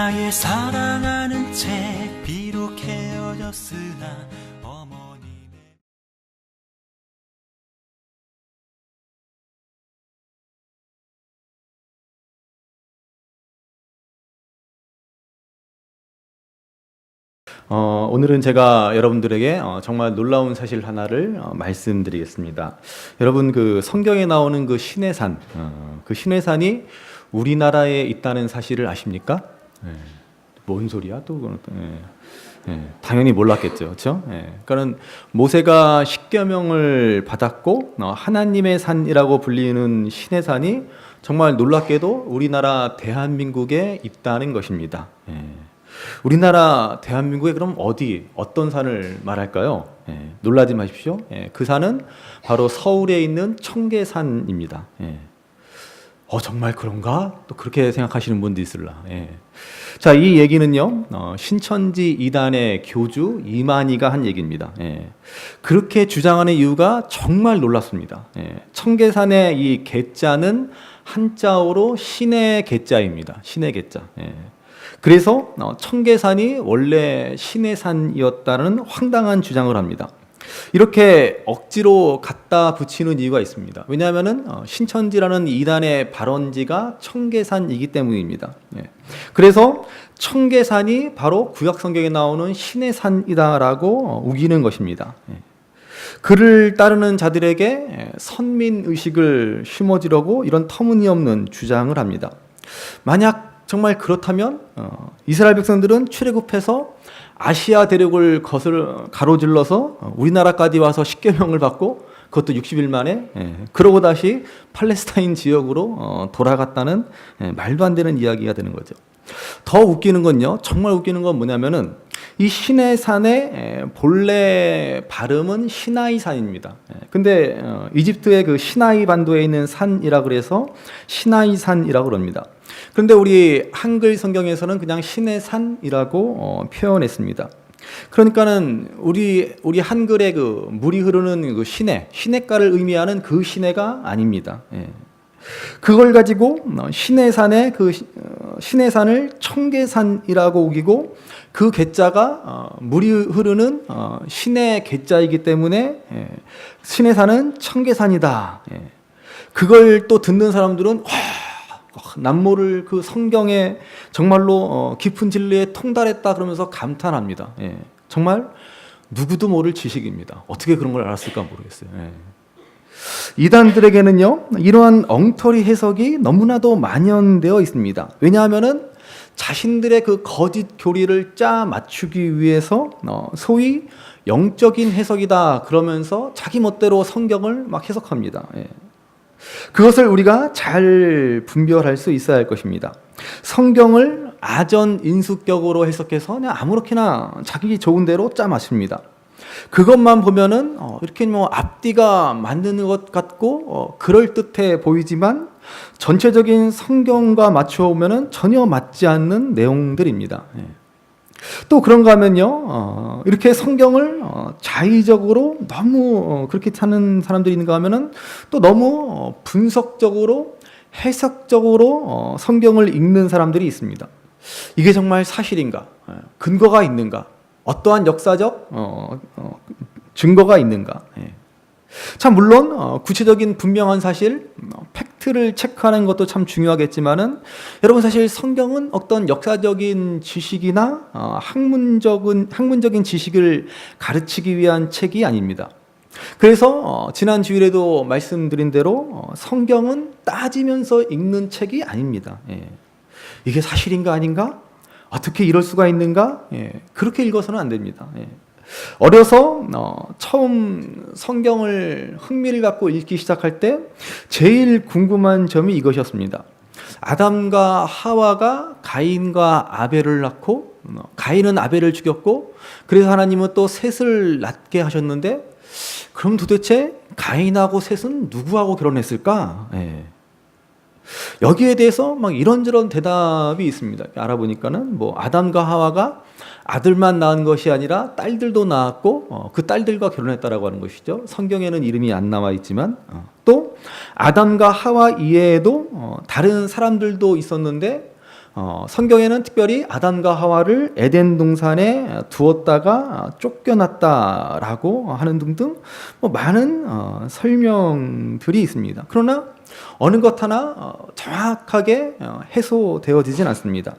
나의 사랑하는 책 비록 헤어졌으나 어머님의 오늘은 제가 여러분들에게 정말 놀라운 사실 하나를 말씀드리겠습니다. 여러분, 그 성경에 나오는 그 신의 산, 그 신의 산이 우리나라에 있다는 사실을 아십니까? 뭔 소리야 또 그건 당연히 몰랐겠죠, 그렇죠? 그러니까는 모세가 십계명을 받았고 하나님의 산이라고 불리는 신의 산이 정말 놀랍게도 우리나라 대한민국에 있다는 것입니다. 우리나라 대한민국에 그럼 어떤 산을 말할까요? 놀라지 마십시오. 그 산은 바로 서울에 있는 청계산입니다. 정말 그런가? 또 그렇게 생각하시는 분도 있을라. 자, 이 얘기는요, 신천지 이단의 교주 이만희가 한 얘기입니다. 그렇게 주장하는 이유가 정말 놀랍습니다. 청계산의 이 계자는 한자어로 신의 계자입니다. 신의 계자. 그래서 청계산이 원래 신의 산이었다는 황당한 주장을 합니다. 이렇게 억지로 갖다 붙이는 이유가 있습니다. 왜냐하면 신천지라는 이단의 발원지가 청계산이기 때문입니다. 그래서 청계산이 바로 구약 성경에 나오는 신의 산이다라고 우기는 것입니다. 그를 따르는 자들에게 선민의식을 심어주려고 이런 터무니없는 주장을 합니다. 만약 정말 그렇다면 이스라엘 백성들은 출애굽해서 아시아 대륙을 가로질러서 우리나라까지 와서 십계명을 받고 그것도 60일 만에 그러고 다시 팔레스타인 지역으로 돌아갔다는 말도 안 되는 이야기가 되는 거죠. 더 웃기는 건요, 정말 웃기는 건 뭐냐면은 이 신의 산의 본래 발음은 시나이 산입니다. 근데 이집트의 그 시나이 반도에 있는 산이라 그래서 시나이 산이라고 그럽니다. 그런데 우리 한글 성경에서는 그냥 신의 산이라고 표현했습니다. 그러니까는 우리 한글의 그 물이 흐르는 그 시냇가를 의미하는 그 시내가 아닙니다. 그걸 가지고 신의 산의 신의 산을 청계산이라고 우기고 그 계자가 물이 흐르는 신의 계자이기 때문에 신의 산은 청계산이다. 그걸 또 듣는 사람들은 남모를 그 성경에 정말로 깊은 진리에 통달했다 그러면서 감탄합니다. 정말 누구도 모를 지식입니다. 어떻게 그런 걸 알았을까 모르겠어요. 이단들에게는요, 이러한 엉터리 해석이 너무나도 만연되어 있습니다. 왜냐하면은 자신들의 그 거짓 교리를 짜 맞추기 위해서 소위 영적인 해석이다 그러면서 자기 멋대로 성경을 막 해석합니다. 그것을 우리가 잘 분별할 수 있어야 할 것입니다. 성경을 아전인수격으로 해석해서 그냥 아무렇게나 자기 좋은 대로 짜 맞춥니다. 그것만 보면은 이렇게 앞뒤가 맞는 것 같고 그럴듯해 보이지만 전체적인 성경과 맞춰 보면은 전혀 맞지 않는 내용들입니다. 또 그런가 하면요, 이렇게 성경을 자의적으로 너무 그렇게 찾는 사람들이 있는가 하면은 또 너무 분석적으로 해석적으로 성경을 읽는 사람들이 있습니다. 이게 정말 사실인가? 근거가 있는가? 어떠한 역사적 증거가 있는가? 참 물론 구체적인 분명한 사실, 팩트를 체크하는 것도 참 중요하겠지만은 여러분, 사실 성경은 어떤 역사적인 지식이나 학문적인 지식을 가르치기 위한 책이 아닙니다. 그래서 지난 주일에도 말씀드린 대로 성경은 따지면서 읽는 책이 아닙니다. 이게 사실인가 아닌가? 어떻게 이럴 수가 있는가? 그렇게 읽어서는 안 됩니다. 어려서 처음 성경을 흥미를 갖고 읽기 시작할 때 제일 궁금한 점이 이것이었습니다. 아담과 하와가 가인과 아벨을 낳고 가인은 아벨을 죽였고 그래서 하나님은 또 셋을 낳게 하셨는데 그럼 도대체 가인하고 셋은 누구하고 결혼했을까? 여기에 대해서 막 이런저런 대답이 있습니다. 알아보니까는 아담과 하와가 아들만 낳은 것이 아니라 딸들도 낳았고 그 딸들과 결혼했다라고 하는 것이죠. 성경에는 이름이 안 나와 있지만 또 아담과 하와 이외에도 다른 사람들도 있었는데 성경에는 특별히 아담과 하와를 에덴 동산에 두었다가 쫓겨났다라고 하는 등등 많은 설명들이 있습니다. 그러나 어느 것 하나 정확하게 해소되어지진 않습니다.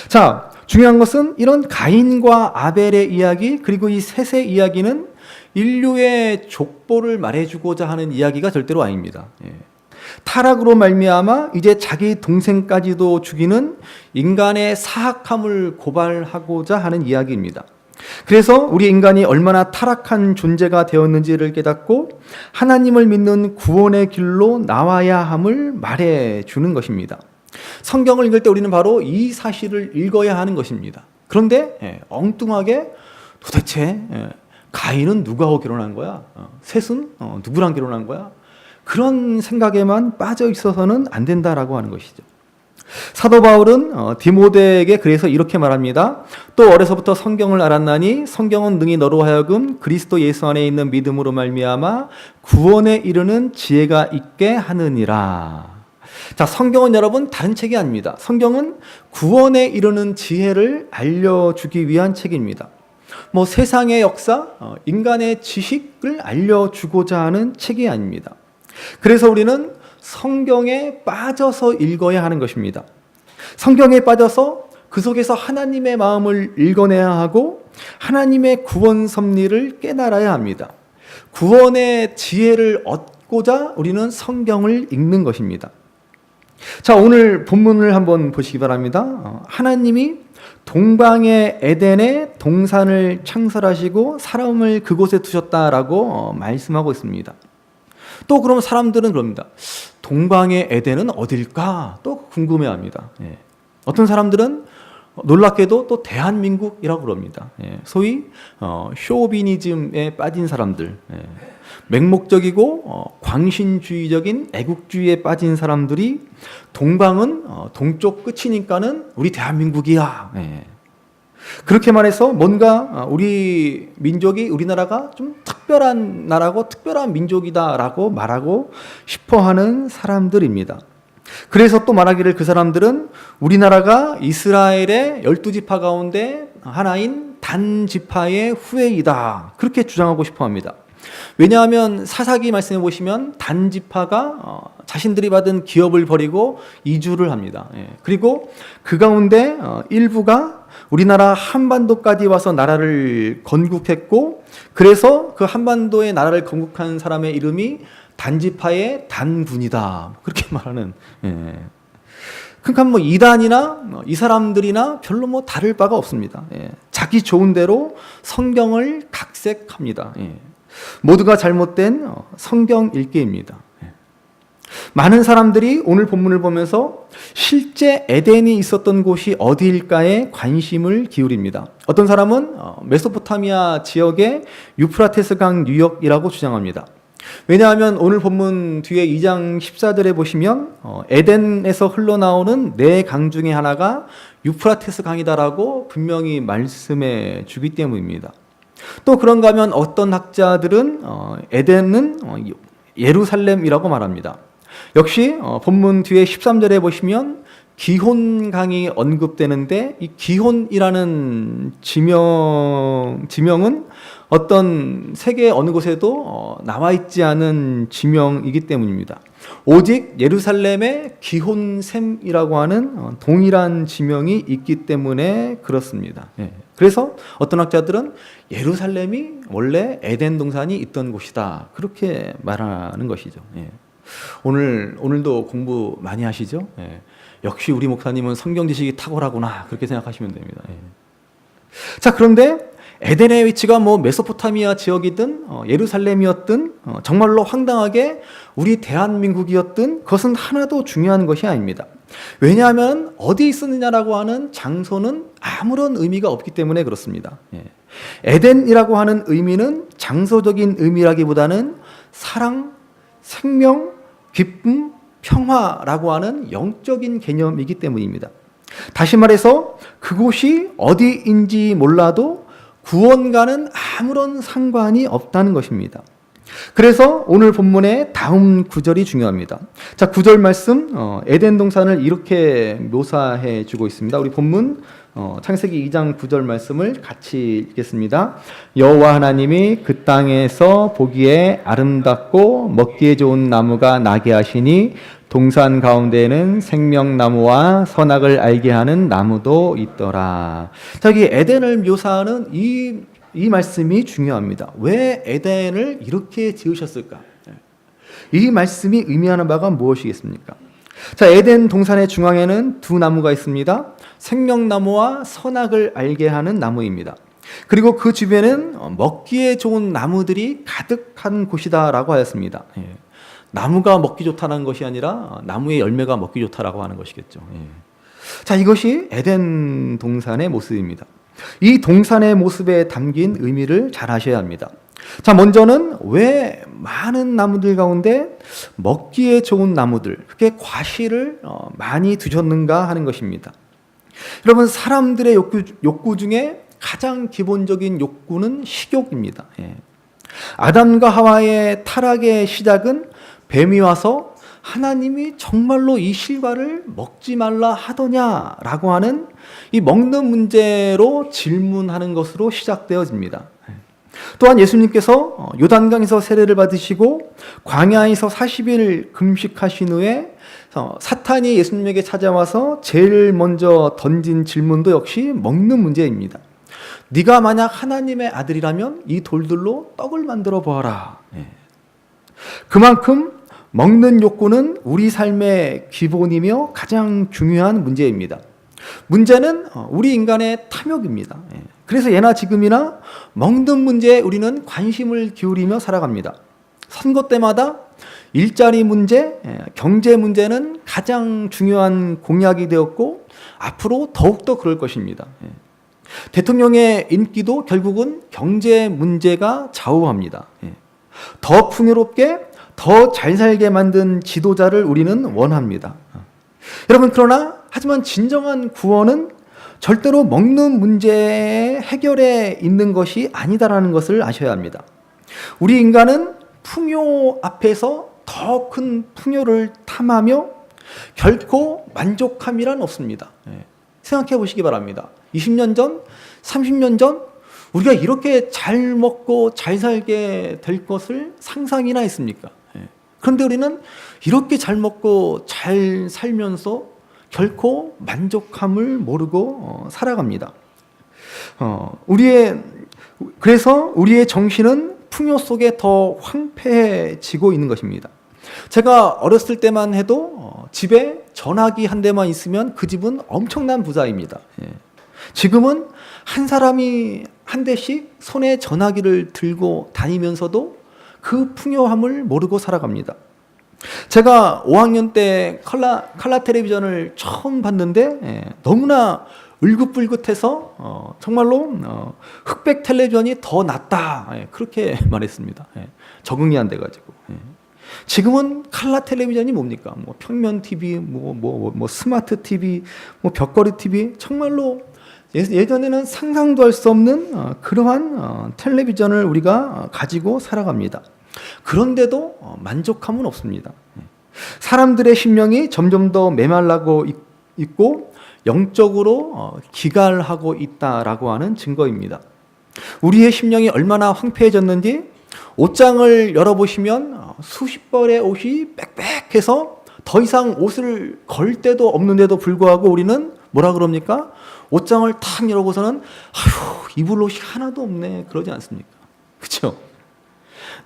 자, 중요한 것은 이런 가인과 아벨의 이야기, 그리고 이 셋의 이야기는 인류의 족보를 말해주고자 하는 이야기가 절대로 아닙니다. 타락으로 말미암아 이제 자기 동생까지도 죽이는 인간의 사악함을 고발하고자 하는 이야기입니다. 그래서 우리 인간이 얼마나 타락한 존재가 되었는지를 깨닫고 하나님을 믿는 구원의 길로 나와야 함을 말해주는 것입니다. 성경을 읽을 때 우리는 바로 이 사실을 읽어야 하는 것입니다. 그런데 엉뚱하게 도대체 가인은 누구하고 결혼한 거야? 셋은 누구랑 결혼한 거야? 그런 생각에만 빠져 있어서는 안 된다라고 하는 것이죠. 사도 바울은 디모데에게 그래서 이렇게 말합니다. 또 어려서부터 성경을 알았나니 성경은 능히 너로 하여금 그리스도 예수 안에 있는 믿음으로 말미암아 구원에 이르는 지혜가 있게 하느니라. 자, 성경은 여러분 다른 책이 아닙니다. 성경은 구원에 이르는 지혜를 알려주기 위한 책입니다. 세상의 역사, 인간의 지식을 알려주고자 하는 책이 아닙니다. 그래서 우리는 성경에 빠져서 읽어야 하는 것입니다. 성경에 빠져서 그 속에서 하나님의 마음을 읽어내야 하고 하나님의 구원 섭리를 깨달아야 합니다. 구원의 지혜를 얻고자 우리는 성경을 읽는 것입니다. 자, 오늘 본문을 한번 보시기 바랍니다. 하나님이 동방의 에덴에 동산을 창설하시고 사람을 그곳에 두셨다라고 말씀하고 있습니다. 또 그럼 사람들은 그럽니다. 동방의 에덴은 어딜까? 또 궁금해합니다. 어떤 사람들은 놀랍게도 또 대한민국이라고 그럽니다. 소위 쇼비니즘에 빠진 사람들, 맹목적이고 광신주의적인 애국주의에 빠진 사람들이 동방은 동쪽 끝이니까는 우리 대한민국이야. 그렇게 말해서 뭔가 우리 민족이, 우리나라가 좀 특별한 나라고 특별한 민족이다라고 말하고 싶어하는 사람들입니다. 그래서 또 말하기를 그 사람들은 우리나라가 이스라엘의 12지파 가운데 하나인 단 지파의 후예이다, 그렇게 주장하고 싶어합니다. 왜냐하면 사사기 말씀해 보시면 단 지파가 자신들이 받은 기업을 버리고 이주를 합니다. 그리고 그 가운데 일부가 우리나라 한반도까지 와서 나라를 건국했고, 그래서 그 한반도의 나라를 건국한 사람의 이름이 단지파의 단군이다, 그렇게 말하는. 그러니까 이단이나 이 사람들이나 별로 다를 바가 없습니다. 자기 좋은 대로 성경을 각색합니다. 모두가 잘못된 성경 읽기입니다. 많은 사람들이 오늘 본문을 보면서 실제 에덴이 있었던 곳이 어디일까에 관심을 기울입니다. 어떤 사람은 메소포타미아 지역의 유프라테스 강 뉴욕이라고 주장합니다. 왜냐하면 오늘 본문 뒤에 2장 14절에 보시면 에덴에서 흘러나오는 네 강 중에 하나가 유프라테스 강이다라고 분명히 말씀해 주기 때문입니다. 또 그런가 하면 어떤 학자들은 에덴은 예루살렘이라고 말합니다. 역시 본문 뒤에 13절에 보시면 기혼강이 언급되는데, 이 기혼이라는 지명은 어떤 세계 어느 곳에도 나와 있지 않은 지명이기 때문입니다. 오직 예루살렘에 기혼샘이라고 하는 동일한 지명이 있기 때문에 그렇습니다. 그래서 어떤 학자들은 예루살렘이 원래 에덴 동산이 있던 곳이다, 그렇게 말하는 것이죠. 오늘도 공부 많이 하시죠? 역시 우리 목사님은 성경 지식이 탁월하구나, 그렇게 생각하시면 됩니다. 자, 그런데 에덴의 위치가 메소포타미아 지역이든 예루살렘이었든 정말로 황당하게 우리 대한민국이었든 그것은 하나도 중요한 것이 아닙니다. 왜냐하면 어디 있었느냐라고 하는 장소는 아무런 의미가 없기 때문에 그렇습니다. 에덴이라고 하는 의미는 장소적인 의미라기보다는 사랑, 생명, 기쁨, 평화라고 하는 영적인 개념이기 때문입니다. 다시 말해서 그곳이 어디인지 몰라도 구원과는 아무런 상관이 없다는 것입니다. 그래서 오늘 본문의 다음 구절이 중요합니다. 자, 9절 말씀 에덴 동산을 이렇게 묘사해 주고 있습니다. 우리 본문 창세기 2장 9절 말씀을 같이 읽겠습니다. 여호와 하나님이 그 땅에서 보기에 아름답고 먹기에 좋은 나무가 나게 하시니 동산 가운데에는 생명나무와 선악을 알게 하는 나무도 있더라. 자, 여기 에덴을 묘사하는 이 말씀이 중요합니다. 왜 에덴을 이렇게 지으셨을까? 이 말씀이 의미하는 바가 무엇이겠습니까? 자, 에덴 동산의 중앙에는 두 나무가 있습니다. 생명나무와 선악을 알게 하는 나무입니다. 그리고 그 주변에는 먹기에 좋은 나무들이 가득한 곳이다라고 하였습니다. 나무가 먹기 좋다는 것이 아니라 나무의 열매가 먹기 좋다라고 하는 것이겠죠. 자, 이것이 에덴 동산의 모습입니다. 이 동산의 모습에 담긴 의미를 잘 아셔야 합니다. 자, 먼저는 왜 많은 나무들 가운데 먹기에 좋은 나무들, 그게 과실을 많이 두셨는가 하는 것입니다. 여러분, 사람들의 욕구 중에 가장 기본적인 욕구는 식욕입니다. 아담과 하와의 타락의 시작은 뱀이 와서 하나님이 정말로 이 실과를 먹지 말라 하더냐라고 하는 이 먹는 문제로 질문하는 것으로 시작되어집니다. 또한 예수님께서 요단강에서 세례를 받으시고 광야에서 40일 금식하신 후에 사탄이 예수님에게 찾아와서 제일 먼저 던진 질문도 역시 먹는 문제입니다. 네가 만약 하나님의 아들이라면 이 돌들로 떡을 만들어 보아라. 그만큼 먹는 욕구는 우리 삶의 기본이며 가장 중요한 문제입니다. 문제는 우리 인간의 탐욕입니다. 그래서 예나 지금이나 먹는 문제에 우리는 관심을 기울이며 살아갑니다. 선거 때마다 일자리 문제, 경제 문제는 가장 중요한 공약이 되었고 앞으로 더욱더 그럴 것입니다. 대통령의 인기도 결국은 경제 문제가 좌우합니다. 더 풍요롭게 더 잘 살게 만든 지도자를 우리는 원합니다. 여러분, 하지만 진정한 구원은 절대로 먹는 문제의 해결에 있는 것이 아니다라는 것을 아셔야 합니다. 우리 인간은 풍요 앞에서 더 큰 풍요를 탐하며 결코 만족함이란 없습니다. 생각해 보시기 바랍니다. 20년 전, 30년 전 우리가 이렇게 잘 먹고 잘 살게 될 것을 상상이나 했습니까? 그런데 우리는 이렇게 잘 먹고 잘 살면서 결코 만족함을 모르고 살아갑니다. 그래서 우리의 정신은 풍요 속에 더 황폐해지고 있는 것입니다. 제가 어렸을 때만 해도 집에 전화기 한 대만 있으면 그 집은 엄청난 부자입니다. 지금은 한 사람이 한 대씩 손에 전화기를 들고 다니면서도 그 풍요함을 모르고 살아갑니다. 제가 5학년 때 컬러 텔레비전을 처음 봤는데 너무나 울긋불긋해서 정말로 흑백 텔레비전이 더 낫다, 그렇게 말했습니다. 적응이 안 돼가지고. 지금은 컬러 텔레비전이 뭡니까? 뭐 평면 TV, 뭐 스마트 TV, 뭐 벽걸이 TV, 정말로 예전에는 상상도 할 수 없는 그러한 텔레비전을 우리가 가지고 살아갑니다. 그런데도 만족함은 없습니다. 사람들의 심령이 점점 더 메말라고 있고 영적으로 기갈하고 있다라고 하는 증거입니다. 우리의 심령이 얼마나 황폐해졌는지 옷장을 열어보시면 수십 벌의 옷이 빽빽해서 더 이상 옷을 걸 데도 없는데도 불구하고 우리는 뭐라 그럽니까? 옷장을 탁 열어보서는 아휴, 입을 옷이 하나도 없네, 그러지 않습니까? 그렇죠?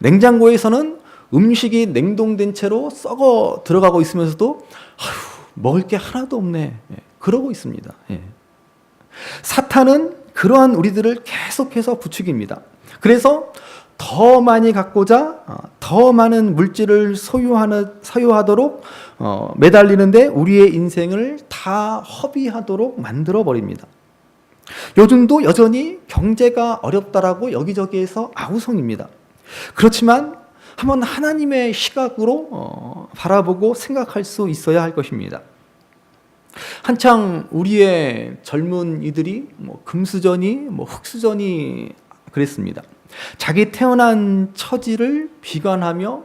냉장고에서는 음식이 냉동된 채로 썩어 들어가고 있으면서도 아휴, 먹을 게 하나도 없네, 그러고 있습니다. 사탄은 그러한 우리들을 계속해서 부추깁니다. 그래서 더 많이 갖고자 더 많은 물질을 소유하도록 매달리는데 우리의 인생을 다 허비하도록 만들어 버립니다. 요즘도 여전히 경제가 어렵다라고 여기저기에서 아우성입니다. 그렇지만 한번 하나님의 시각으로 바라보고 생각할 수 있어야 할 것입니다. 한창 우리의 젊은이들이 금수저니 흑수저니 그랬습니다. 자기 태어난 처지를 비관하며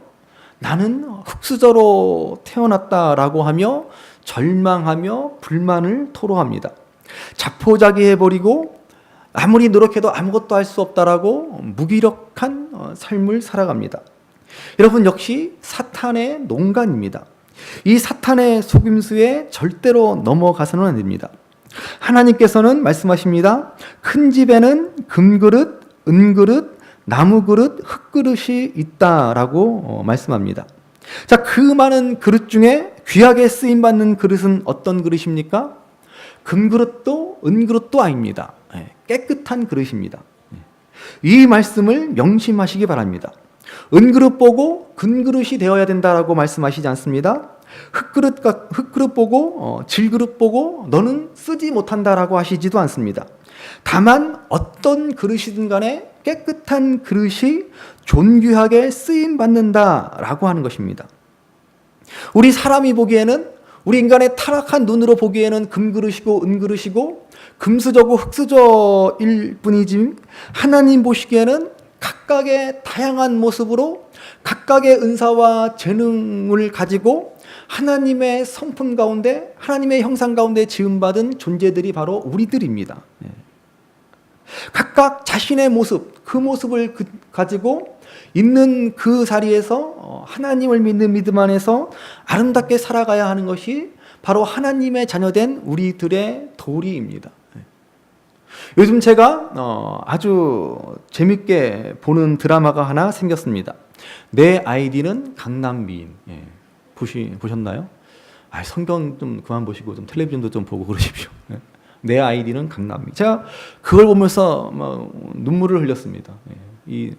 나는 흙수저로 태어났다라고 하며 절망하며 불만을 토로합니다. 자포자기해버리고 아무리 노력해도 아무것도 할 수 없다라고 무기력한 삶을 살아갑니다. 여러분, 역시 사탄의 농간입니다. 이 사탄의 속임수에 절대로 넘어가서는 안 됩니다. 하나님께서는 말씀하십니다. 큰 집에는 금그릇, 은그릇, 나무그릇, 흙그릇이 있다라고 말씀합니다. 자, 그 많은 그릇 중에 귀하게 쓰임받는 그릇은 어떤 그릇입니까? 금그릇도 은그릇도 아닙니다. 깨끗한 그릇입니다. 이 말씀을 명심하시기 바랍니다. 은그릇 보고 금그릇이 되어야 된다라고 말씀하시지 않습니다. 흙그릇 보고 질그릇 보고 너는 쓰지 못한다라고 하시지도 않습니다. 다만 어떤 그릇이든 간에 깨끗한 그릇이 존귀하게 쓰임받는다라고 하는 것입니다. 우리 사람이 보기에는, 우리 인간의 타락한 눈으로 보기에는 금그릇이고 은그릇이고 금수저고 흙수저일 뿐이지, 하나님 보시기에는 각각의 다양한 모습으로 각각의 은사와 재능을 가지고 하나님의 성품 가운데, 하나님의 형상 가운데 지음받은 존재들이 바로 우리들입니다. 각각 자신의 모습, 그 모습을 가지고 있는 그 자리에서 하나님을 믿는 믿음 안에서 아름답게 살아가야 하는 것이 바로 하나님의 자녀된 우리들의 도리입니다. 요즘 제가 아주 재밌게 보는 드라마가 하나 생겼습니다. 내 아이디는 강남미인. 보셨나요? 성경 좀 그만 보시고 좀 텔레비전도 좀 보고 그러십시오. 내 아이디는 강남미인. 제가 그걸 보면서 눈물을 흘렸습니다. 이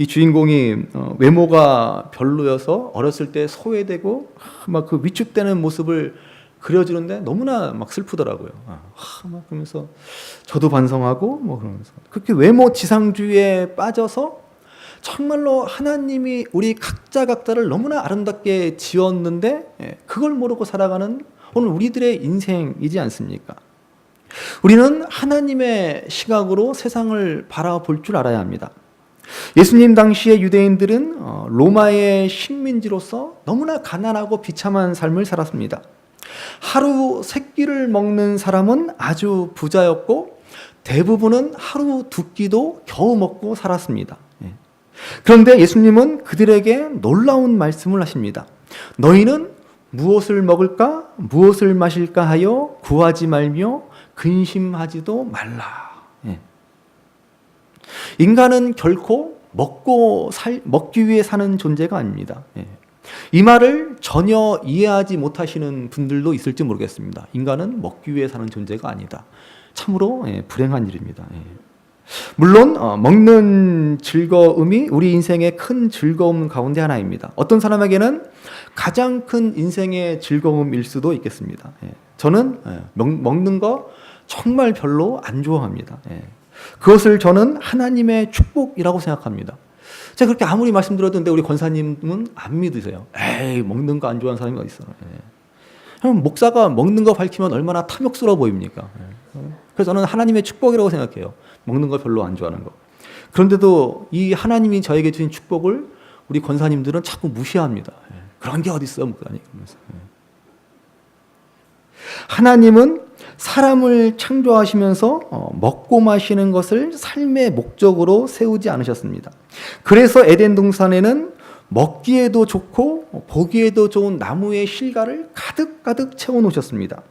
주인공이 외모가 별로여서 어렸을 때 소외되고 막 그 위축되는 모습을 그려주는데 너무나 막 슬프더라고요. 막 그러면서 저도 반성하고 그러면서 그렇게 외모 지상주의에 빠져서 정말로 하나님이 우리 각자를 너무나 아름답게 지었는데 그걸 모르고 살아가는 오늘 우리들의 인생이지 않습니까? 우리는 하나님의 시각으로 세상을 바라볼 줄 알아야 합니다. 예수님 당시의 유대인들은 로마의 식민지로서 너무나 가난하고 비참한 삶을 살았습니다. 하루 3끼를 먹는 사람은 아주 부자였고 대부분은 하루 2끼도 겨우 먹고 살았습니다. 그런데 예수님은 그들에게 놀라운 말씀을 하십니다. 너희는 무엇을 먹을까 무엇을 마실까 하여 구하지 말며 근심하지도 말라. 인간은 결코 먹기 위해 사는 존재가 아닙니다. 이 말을 전혀 이해하지 못하시는 분들도 있을지 모르겠습니다. 인간은 먹기 위해 사는 존재가 아니다. 참으로 불행한 일입니다. 물론 먹는 즐거움이 우리 인생의 큰 즐거움 가운데 하나입니다. 어떤 사람에게는 가장 큰 인생의 즐거움일 수도 있겠습니다. 저는 먹는 거 정말 별로 안 좋아합니다. 그것을 저는 하나님의 축복이라고 생각합니다. 제가 그렇게 아무리 말씀드렸는데 우리 권사님은 안 믿으세요. 에이, 먹는 거 안 좋아하는 사람이 어디 있어? 그럼 목사가 먹는 거 밝히면 얼마나 탐욕스러워 보입니까? 그래서 저는 하나님의 축복이라고 생각해요. 먹는 거 별로 안 좋아하는 거. 그런데도 이 하나님이 저에게 주신 축복을 우리 권사님들은 자꾸 무시합니다. 그런 게 어디 있어, 목사님? 하나님은 사람을 창조하시면서 먹고 마시는 것을 삶의 목적으로 세우지 않으셨습니다. 그래서 에덴 동산에는 먹기에도 좋고 보기에도 좋은 나무의 실과를 가득가득 채워놓으셨습니다.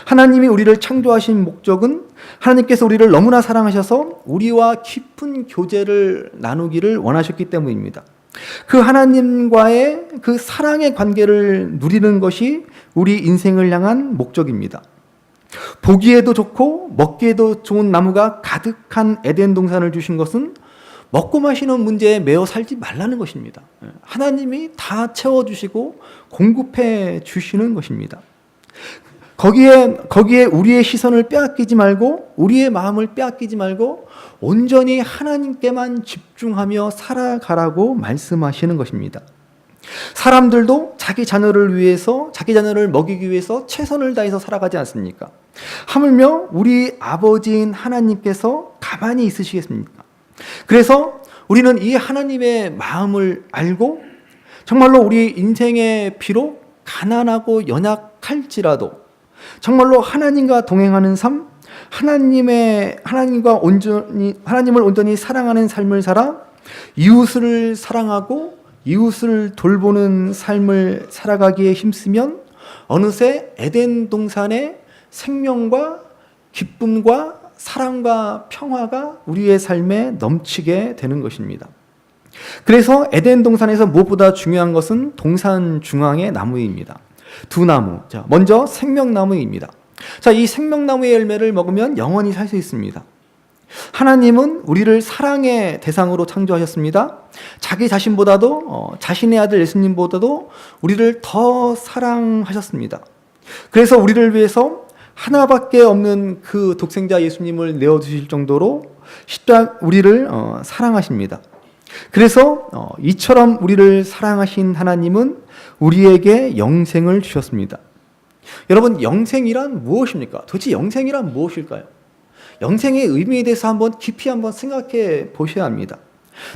하나님이 우리를 창조하신 목적은 하나님께서 우리를 너무나 사랑하셔서 우리와 깊은 교제를 나누기를 원하셨기 때문입니다. 그 하나님과의 그 사랑의 관계를 누리는 것이 우리 인생을 향한 목적입니다. 보기에도 좋고 먹기에도 좋은 나무가 가득한 에덴 동산을 주신 것은 먹고 마시는 문제에 매여 살지 말라는 것입니다. 하나님이 다 채워주시고 공급해 주시는 것입니다. 거기에 우리의 시선을 빼앗기지 말고 우리의 마음을 빼앗기지 말고 온전히 하나님께만 집중하며 살아가라고 말씀하시는 것입니다. 사람들도 자기 자녀를 위해서, 자기 자녀를 먹이기 위해서 최선을 다해서 살아가지 않습니까? 하물며 우리 아버지인 하나님께서 가만히 있으시겠습니까? 그래서 우리는 이 하나님의 마음을 알고 정말로 우리 인생에 비록 가난하고 연약할지라도 정말로 하나님과 동행하는 삶, 하나님을 온전히 사랑하는 삶을 살아 이웃을 사랑하고 이웃을 돌보는 삶을 살아가기에 힘쓰면 어느새 에덴 동산의 생명과 기쁨과 사랑과 평화가 우리의 삶에 넘치게 되는 것입니다. 그래서 에덴 동산에서 무엇보다 중요한 것은 동산 중앙의 나무입니다. 두 나무. 자, 먼저 생명나무입니다. 자, 이 생명나무의 열매를 먹으면 영원히 살 수 있습니다. 하나님은 우리를 사랑의 대상으로 창조하셨습니다. 자기 자신보다도 자신의 아들 예수님보다도 우리를 더 사랑하셨습니다. 그래서 우리를 위해서 하나밖에 없는 그 독생자 예수님을 내어주실 정도로 우리를 사랑하십니다. 그래서 이처럼 우리를 사랑하신 하나님은 우리에게 영생을 주셨습니다. 여러분, 영생이란 무엇입니까? 도대체 영생이란 무엇일까요? 영생의 의미에 대해서 깊이 한번 생각해 보셔야 합니다.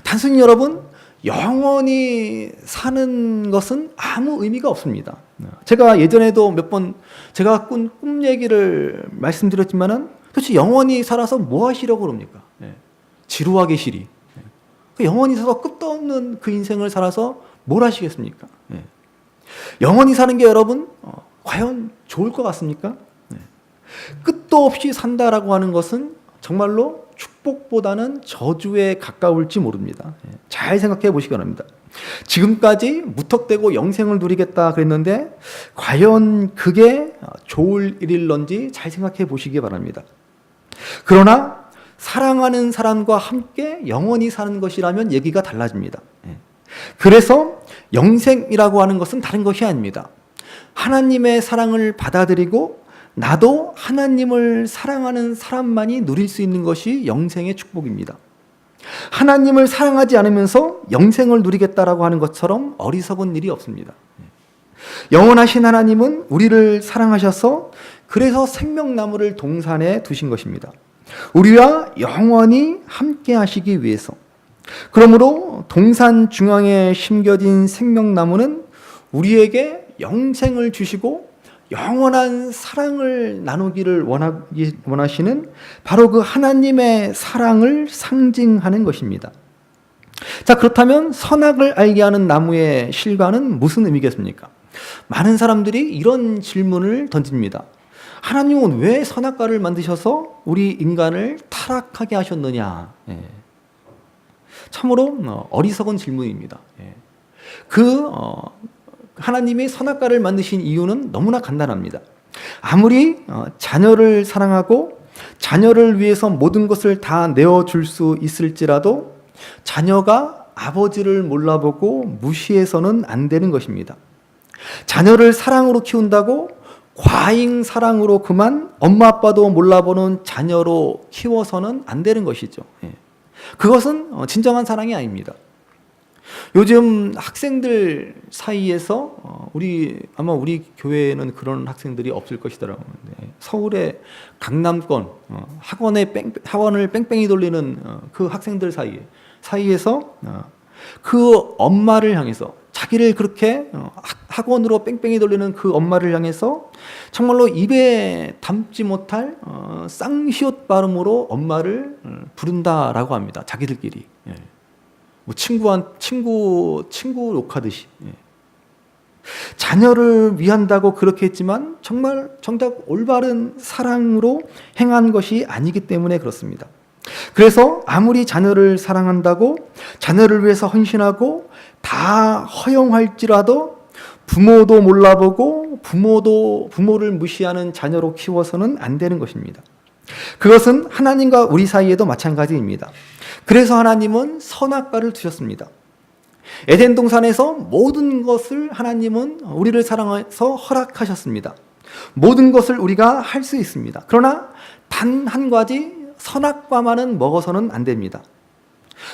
단순히 여러분, 영원히 사는 것은 아무 의미가 없습니다. 제가 예전에도 몇 번 제가 꾼 꿈 얘기를 말씀드렸지만은 도대체 영원히 살아서 뭐 하시려고 그럽니까? 지루하 계시리. 영원히 살아서 끝도 없는 그 인생을 살아서 뭘 하시겠습니까? 영원히 사는 게 여러분 과연 좋을 것 같습니까? 끝도 없이 산다라고 하는 것은 정말로 축복보다는 저주에 가까울지 모릅니다. 잘 생각해 보시기 바랍니다. 지금까지 무턱대고 영생을 누리겠다 그랬는데 과연 그게 좋을 일일런지 잘 생각해 보시기 바랍니다. 그러나 사랑하는 사람과 함께 영원히 사는 것이라면 얘기가 달라집니다. 그래서 영생이라고 하는 것은 다른 것이 아닙니다. 하나님의 사랑을 받아들이고 나도 하나님을 사랑하는 사람만이 누릴 수 있는 것이 영생의 축복입니다. 하나님을 사랑하지 않으면서 영생을 누리겠다라고 하는 것처럼 어리석은 일이 없습니다. 영원하신 하나님은 우리를 사랑하셔서 그래서 생명나무를 동산에 두신 것입니다. 우리와 영원히 함께 하시기 위해서. 그러므로 동산 중앙에 심겨진 생명나무는 우리에게 영생을 주시고 영원한 사랑을 나누기를 원하시는 바로 그 하나님의 사랑을 상징하는 것입니다. 자, 그렇다면 선악을 알게 하는 나무의 실과는 무슨 의미겠습니까? 많은 사람들이 이런 질문을 던집니다. 하나님은 왜 선악과를 만드셔서 우리 인간을 타락하게 하셨느냐? 참으로 어리석은 질문입니다. 하나님이 선악과를 만드신 이유는 너무나 간단합니다. 아무리 자녀를 사랑하고 자녀를 위해서 모든 것을 다 내어줄 수 있을지라도 자녀가 아버지를 몰라보고 무시해서는 안 되는 것입니다. 자녀를 사랑으로 키운다고 과잉 사랑으로 그만 엄마 아빠도 몰라보는 자녀로 키워서는 안 되는 것이죠. 그것은 진정한 사랑이 아닙니다. 요즘 학생들 사이에서 아마 우리 교회에는 그런 학생들이 없을 것이더라고요. 서울의 강남권 학원을 뺑뺑이 돌리는 그 학생들 사이에서 그 엄마를 향해서 자기를 그렇게 학원으로 뺑뺑이 돌리는 그 엄마를 향해서 정말로 입에 담지 못할 쌍시옷 발음으로 엄마를 부른다라고 합니다. 자기들끼리. 뭐 친구 욕하듯이. 자녀를 위한다고 그렇게 했지만 정작 올바른 사랑으로 행한 것이 아니기 때문에 그렇습니다. 그래서 아무리 자녀를 사랑한다고 자녀를 위해서 헌신하고 다 허용할지라도 부모도 몰라보고 부모를 무시하는 자녀로 키워서는 안 되는 것입니다. 그것은 하나님과 우리 사이에도 마찬가지입니다. 그래서 하나님은 선악과를 두셨습니다. 에덴 동산에서 모든 것을 하나님은 우리를 사랑해서 허락하셨습니다. 모든 것을 우리가 할 수 있습니다. 그러나 단 한 가지 선악과만은 먹어서는 안 됩니다.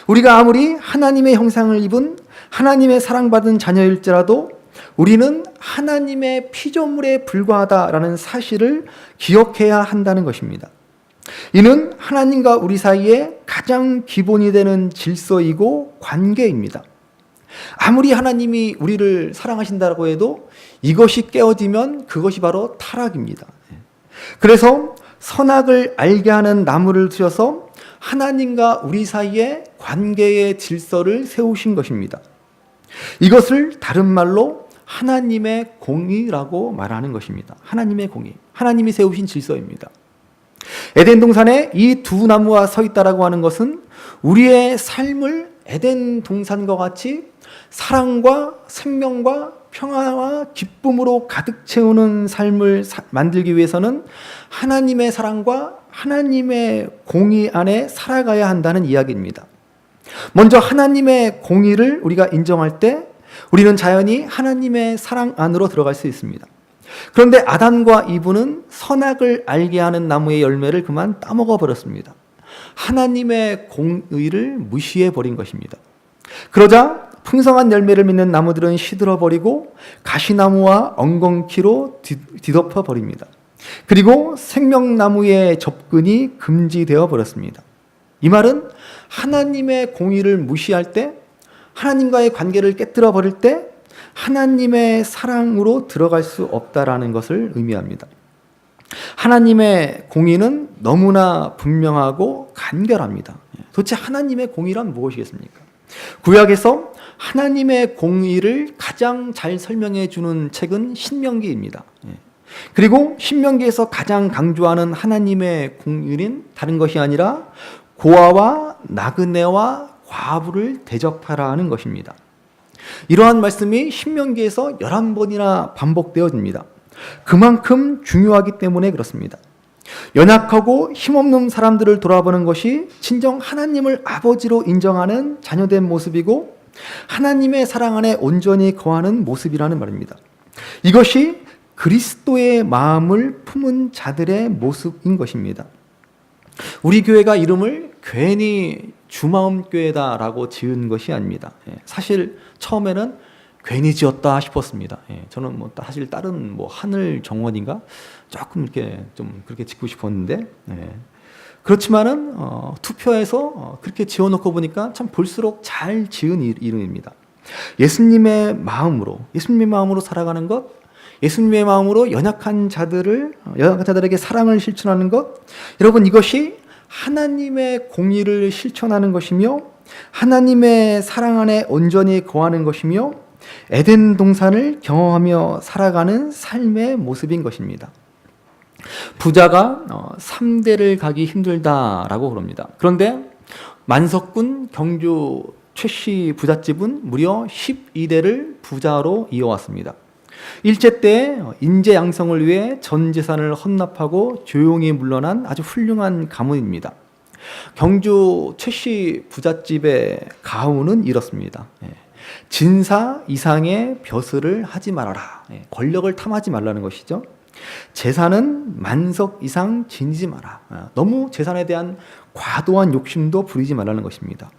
우리가 아무리 하나님의 형상을 입은 하나님의 사랑받은 자녀일지라도 우리는 하나님의 피조물에 불과하다라는 사실을 기억해야 한다는 것입니다. 이는 하나님과 우리 사이에 가장 기본이 되는 질서이고 관계입니다. 아무리 하나님이 우리를 사랑하신다고 해도 이것이 깨어지면 그것이 바로 타락입니다. 그래서 선악을 알게 하는 나무를 드셔서 하나님과 우리 사이에 관계의 질서를 세우신 것입니다. 이것을 다른 말로 하나님의 공의라고 말하는 것입니다. 하나님의 공의, 하나님이 세우신 질서입니다. 에덴 동산에 이 두 나무가 서 있다라고 하는 것은 우리의 삶을 에덴 동산과 같이 사랑과 생명과 평화와 기쁨으로 가득 채우는 삶을 만들기 위해서는 하나님의 사랑과 하나님의 공의 안에 살아가야 한다는 이야기입니다. 먼저 하나님의 공의를 우리가 인정할 때 우리는 자연히 하나님의 사랑 안으로 들어갈 수 있습니다. 그런데 아담과 이브는 선악을 알게 하는 나무의 열매를 그만 따먹어 버렸습니다. 하나님의 공의를 무시해 버린 것입니다. 그러자 풍성한 열매를 맺는 나무들은 시들어 버리고 가시나무와 엉겅퀴로 뒤덮어 버립니다. 그리고 생명나무의 접근이 금지되어 버렸습니다. 이 말은 하나님의 공의를 무시할 때, 하나님과의 관계를 깨뜨려 버릴 때 하나님의 사랑으로 들어갈 수 없다라는 것을 의미합니다. 하나님의 공의는 너무나 분명하고 간결합니다. 도대체 하나님의 공의란 무엇이겠습니까? 구약에서 하나님의 공의를 가장 잘 설명해 주는 책은 신명기입니다. 그리고 신명기에서 가장 강조하는 하나님의 공의는 다른 것이 아니라 고아와 나그네와 과부를 대접하라는 것입니다. 이러한 말씀이 신명기에서 11번이나 반복되어집니다. 그만큼 중요하기 때문에 그렇습니다. 연약하고 힘없는 사람들을 돌아보는 것이 진정 하나님을 아버지로 인정하는 자녀된 모습이고 하나님의 사랑 안에 온전히 거하는 모습이라는 말입니다. 이것이 그리스도의 마음을 품은 자들의 모습인 것입니다. 우리 교회가 이름을 괜히 주마음교회다라고 지은 것이 아닙니다. 사실 처음에는 괜히 지었다 싶었습니다. 저는 사실 다른 하늘 정원인가 조금 이렇게 좀 그렇게 짓고 싶었는데, 그렇지만은 투표해서 그렇게 지어놓고 보니까 참 볼수록 잘 지은 이름입니다. 예수님의 마음으로 살아가는 것, 예수님의 마음으로 연약한 자들에게 사랑을 실천하는 것, 여러분 이것이 하나님의 공의를 실천하는 것이며 하나님의 사랑 안에 온전히 거하는 것이며 에덴 동산을 경험하며 살아가는 삶의 모습인 것입니다. 부자가 3대를 가기 힘들다라고 그럽니다. 그런데 만석군 경주 최씨 부잣집은 무려 12대를 부자로 이어왔습니다. 일제 때 인재 양성을 위해 전 재산을 헌납하고 조용히 물러난 아주 훌륭한 가문입니다. 경주 최씨 부잣집의 가훈은 이렇습니다. 진사 이상의 벼슬을 하지 말아라. 권력을 탐하지 말라는 것이죠. 재산은 만석 이상 지니지 마라. 너무 재산에 대한 과도한 욕심도 부리지 말라는 것입니다.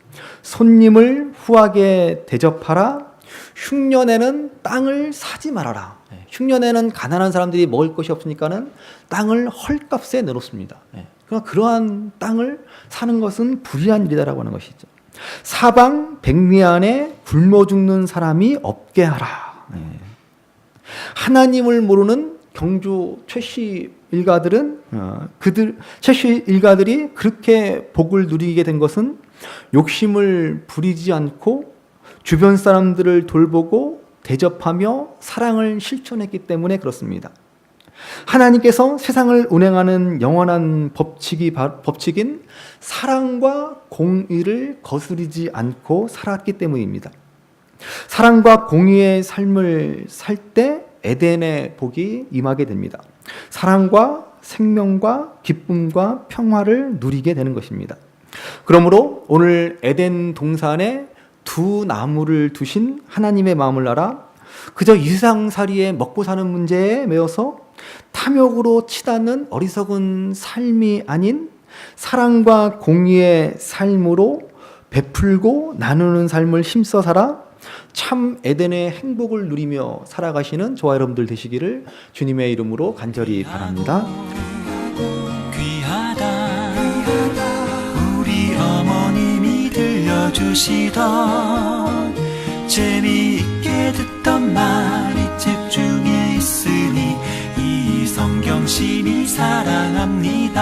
손님을 후하게 대접하라. 흉년에는 땅을 사지 말아라. 흉년에는 가난한 사람들이 먹을 것이 없으니까는 땅을 헐값에 내놓습니다. 그러니까 그러한 땅을 사는 것은 불의한 일이다라고 하는 것이죠. 사방 백리 안에 굶어 죽는 사람이 없게 하라. 하나님을 모르는 경주 최씨 일가들은 최씨 일가들이 그렇게 복을 누리게 된 것은 욕심을 부리지 않고 주변 사람들을 돌보고 대접하며 사랑을 실천했기 때문에 그렇습니다. 하나님께서 세상을 운행하는 영원한 법칙인 사랑과 공의를 거스르지 않고 살았기 때문입니다. 사랑과 공의의 삶을 살 때 에덴의 복이 임하게 됩니다. 사랑과 생명과 기쁨과 평화를 누리게 되는 것입니다. 그러므로 오늘 에덴 동산에 두 나무를 두신 하나님의 마음을 알아 그저 이 세상살이에 먹고 사는 문제에 매여서 탐욕으로 치닫는 어리석은 삶이 아닌 사랑과 공의의 삶으로 베풀고 나누는 삶을 힘써 살아 참 에덴의 행복을 누리며 살아가시는 저와 여러분들 되시기를 주님의 이름으로 간절히 바랍니다. 귀하다 우리 어머니 주시던 재미있게 듣던 말이 책 중에 있으니 이 성경 심히 사랑합니다.